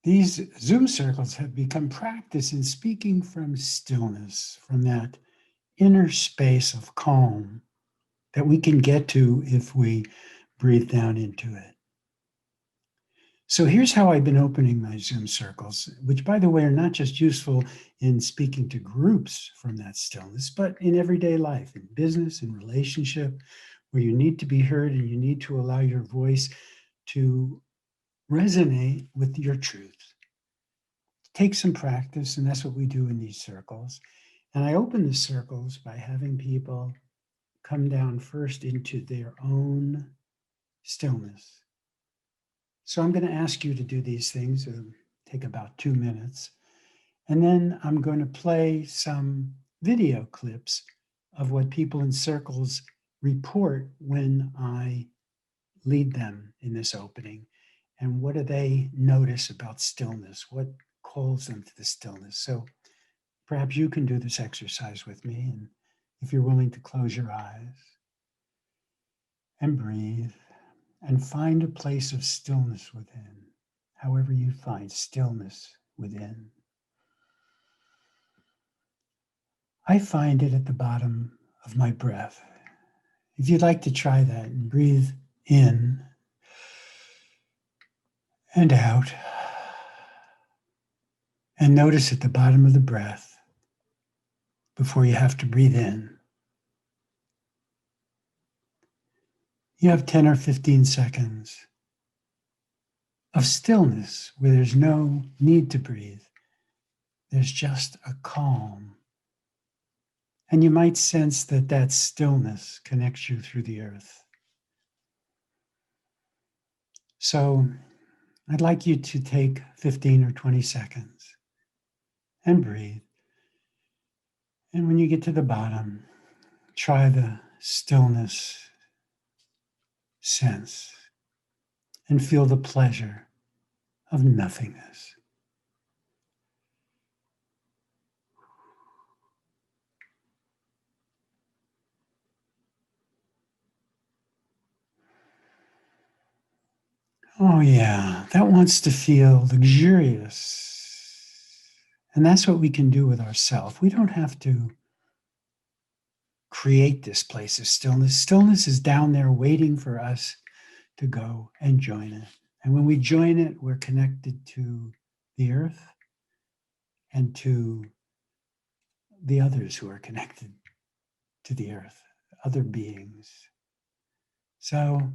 These Zoom circles have become practice in speaking from stillness, from that inner space of calm that we can get to if we breathe down into it. So here's how I've been opening my Zoom circles, which, by the way, are not just useful in speaking to groups from that stillness, but in everyday life, in business, in relationship, where you need to be heard and you need to allow your voice to resonate with your truth. Take some practice, and that's what we do in these circles. And I open the circles by having people come down first into their own stillness. So I'm going to ask you to do these things. It'll take about 2 minutes. And then I'm going to play some video clips of what people in circles report when I lead them in this opening. And what do they notice about stillness? What calls them to the stillness? So perhaps you can do this exercise with me. And if you're willing to close your eyes and breathe and find a place of stillness within, however you find stillness within. I find it at the bottom of my breath. If you'd like to try that and breathe in and out, and notice at the bottom of the breath before you have to breathe in. You have 10 or 15 seconds of stillness where there's no need to breathe. There's just a calm. And you might sense that that stillness connects you through the earth. So I'd like you to take 15 or 20 seconds and breathe. And when you get to the bottom, try the stillness sense and feel the pleasure of nothingness. Oh yeah, that wants to feel luxurious. And that's what we can do with ourselves. We don't have to create this place of stillness. Stillness is down there waiting for us to go and join it. And when we join it, we're connected to the earth and to the others who are connected to the earth, other beings. So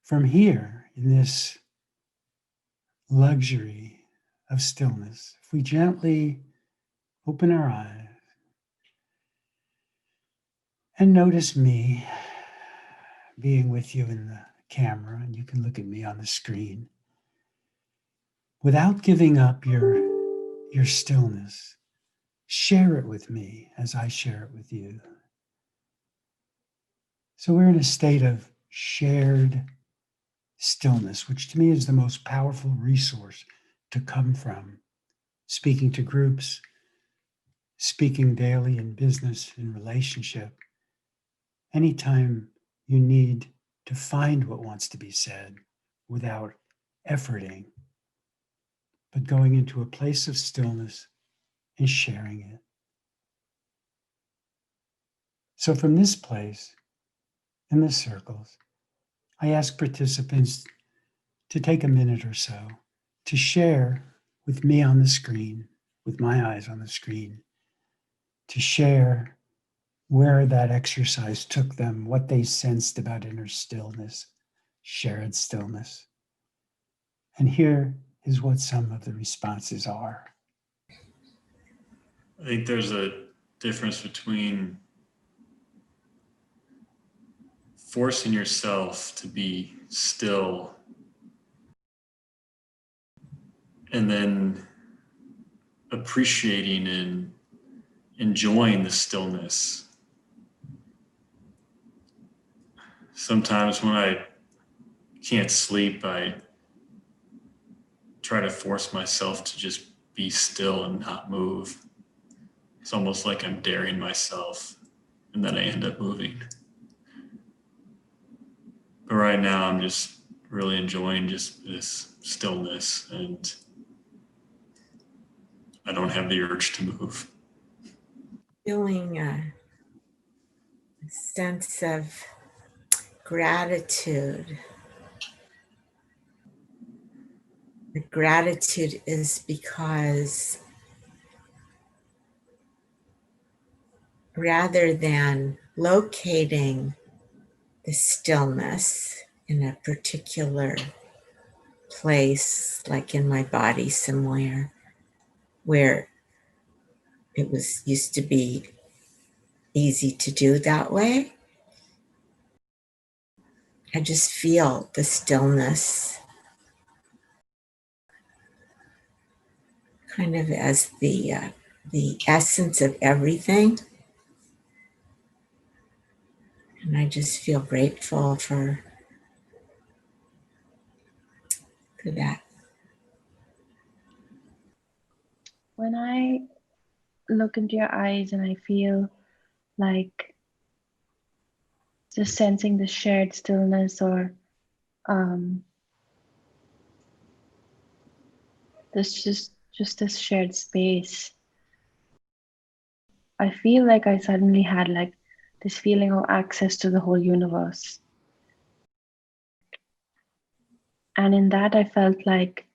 from here, in this luxury of stillness, if we gently open our eyes and notice me being with you in the camera, and you can look at me on the screen, without giving up your stillness, share it with me as I share it with you. So we're in a state of shared stillness, which to me is the most powerful resource to come from speaking to groups, speaking daily in business, in relationship. Anytime you need to find what wants to be said without efforting, but going into a place of stillness and sharing it. So from this place, in the circles, I ask participants to take a minute or so to share with me on the screen, with my eyes on the screen, to share where that exercise took them, what they sensed about inner stillness, shared stillness. And here is what some of the responses are. I think there's a difference between forcing yourself to be still and then appreciating and enjoying the stillness. Sometimes when I can't sleep, I try to force myself to just be still and not move. It's almost like I'm daring myself, and then I end up moving. But right now, I'm just really enjoying just this stillness and I don't have the urge to move. Feeling a sense of gratitude. The gratitude is because rather than locating the stillness in a particular place, like in my body somewhere, where it was used to be easy to do that way, I just feel the stillness kind of as the essence of everything. And I just feel grateful for that. When I look into your eyes and I feel like just sensing the shared stillness, or this just this shared space, I feel like I suddenly had like this feeling of access to the whole universe. And in that, I felt like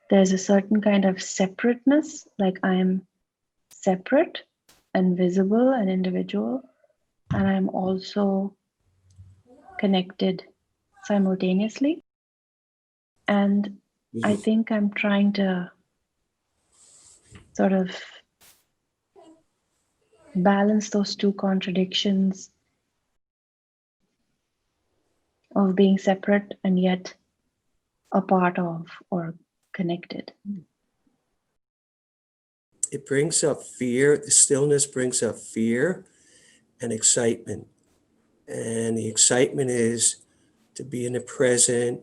there's a certain kind of separateness, like I'm separate and visible and individual, and I'm also connected simultaneously. And I think I'm trying to sort of balance those two contradictions of being separate and yet a part of or connected. It brings up fear. The stillness brings up fear and excitement. And the excitement is to be in the present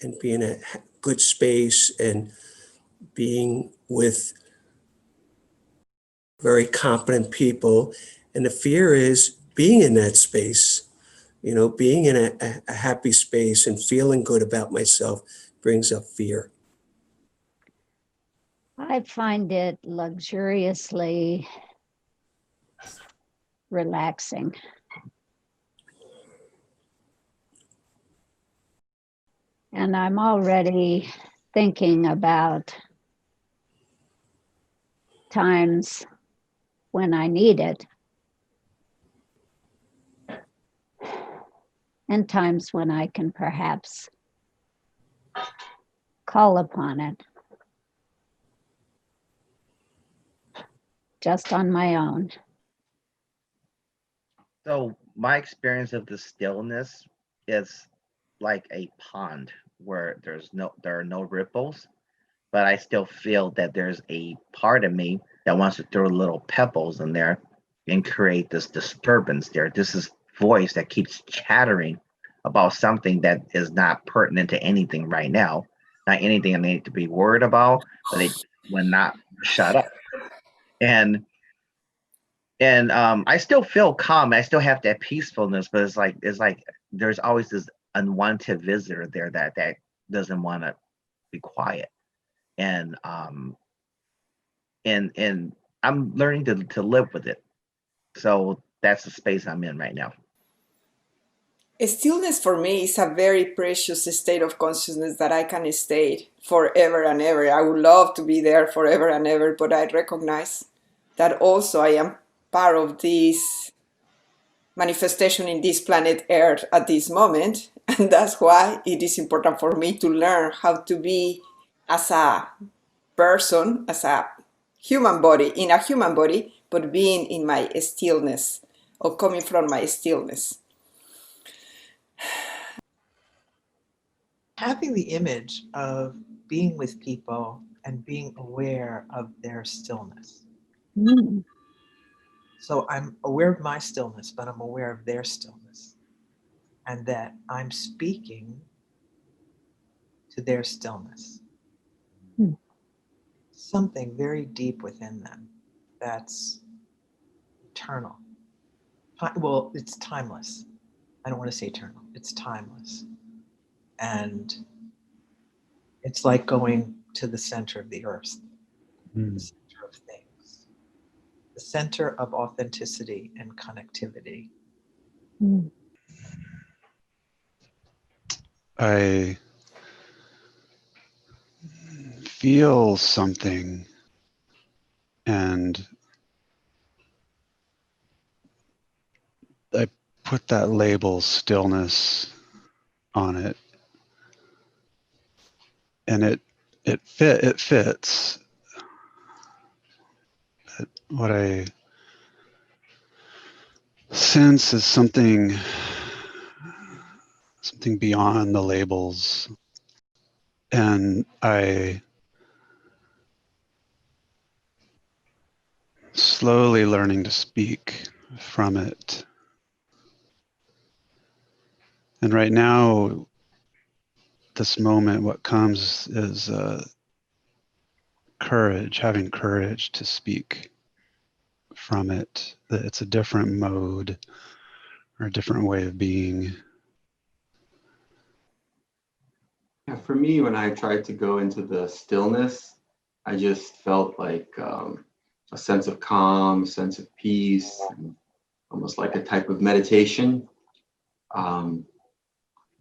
and be in a good space and being with very competent people. And the fear is being in that space, being in a happy space and feeling good about myself brings up fear. I find it luxuriously relaxing. And I'm already thinking about times when I need it and times when I can perhaps call upon it just on my own. So my experience of the stillness is like a pond where there are no ripples, but I still feel that there's a part of me that wants to throw little pebbles in there and create this disturbance there. This is voice that keeps chattering about something that is not pertinent to anything right now, not anything I need to be worried about, but it will not shut up. And I still feel calm. I still have that peacefulness, but it's like there's always this unwanted visitor there that doesn't want to be quiet. And and I'm learning to live with it. So that's the space I'm in right now. Stillness for me is a very precious state of consciousness that I can stay forever and ever. I would love to be there forever and ever, but I recognize that also I am part of this manifestation in this planet Earth at this moment. And that's why it is important for me to learn how to be as a person, as a human body, in a human body, but being in my stillness or coming from my stillness. Having the image of being with people and being aware of their stillness. Mm. So I'm aware of my stillness, but I'm aware of their stillness, and that I'm speaking to their stillness. Mm. Something very deep within them that's eternal. Well, it's timeless. I don't want to say eternal. It's timeless. And it's like going to the center of the earth, the center the center of authenticity and connectivity. Mm. I feel something and I put that label stillness on it, and it fits. But what I sense is something beyond the labels, and I slowly learning to speak from it. And right now, this moment, what comes is courage, having courage to speak from it. That it's a different mode or a different way of being. Yeah, for me, when I tried to go into the stillness, I just felt like a sense of calm, a sense of peace, and almost like a type of meditation.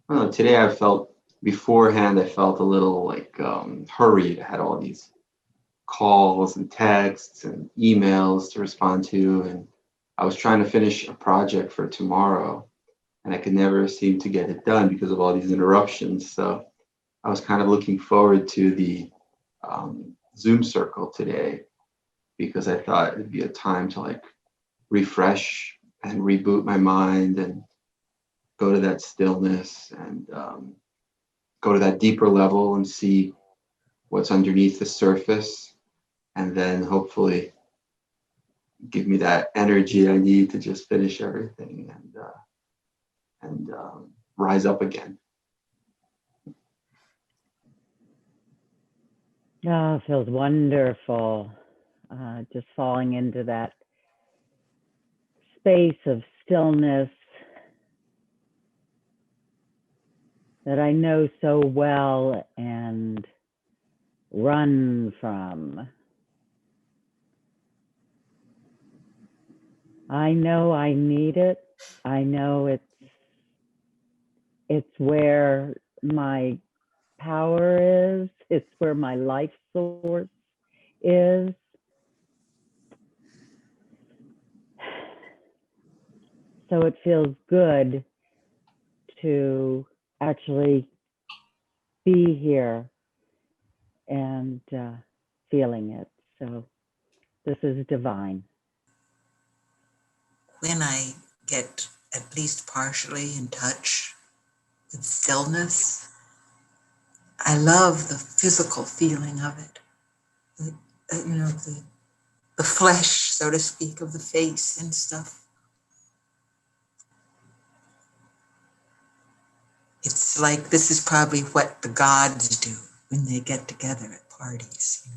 I don't know, today I felt, beforehand, I felt a little like hurried. I had all these calls and texts and emails to respond to, and I was trying to finish a project for tomorrow, and I could never seem to get it done because of all these interruptions. So I was kind of looking forward to the Zoom circle today because I thought it'd be a time to like refresh and reboot my mind and go to that stillness and go to that deeper level and see what's underneath the surface, and then hopefully give me that energy I need to just finish everything and rise up again. Oh, it feels wonderful. Just falling into that space of stillness that I know so well and run from. I know I need it. I know it's where my power is. It's where my life source is. So it feels good to actually be here and feeling it. So this is divine. When I get at least partially in touch with stillness, I love the physical feeling of it. The flesh, so to speak, of the face and stuff. It's like this is probably what the gods do when they get together at parties.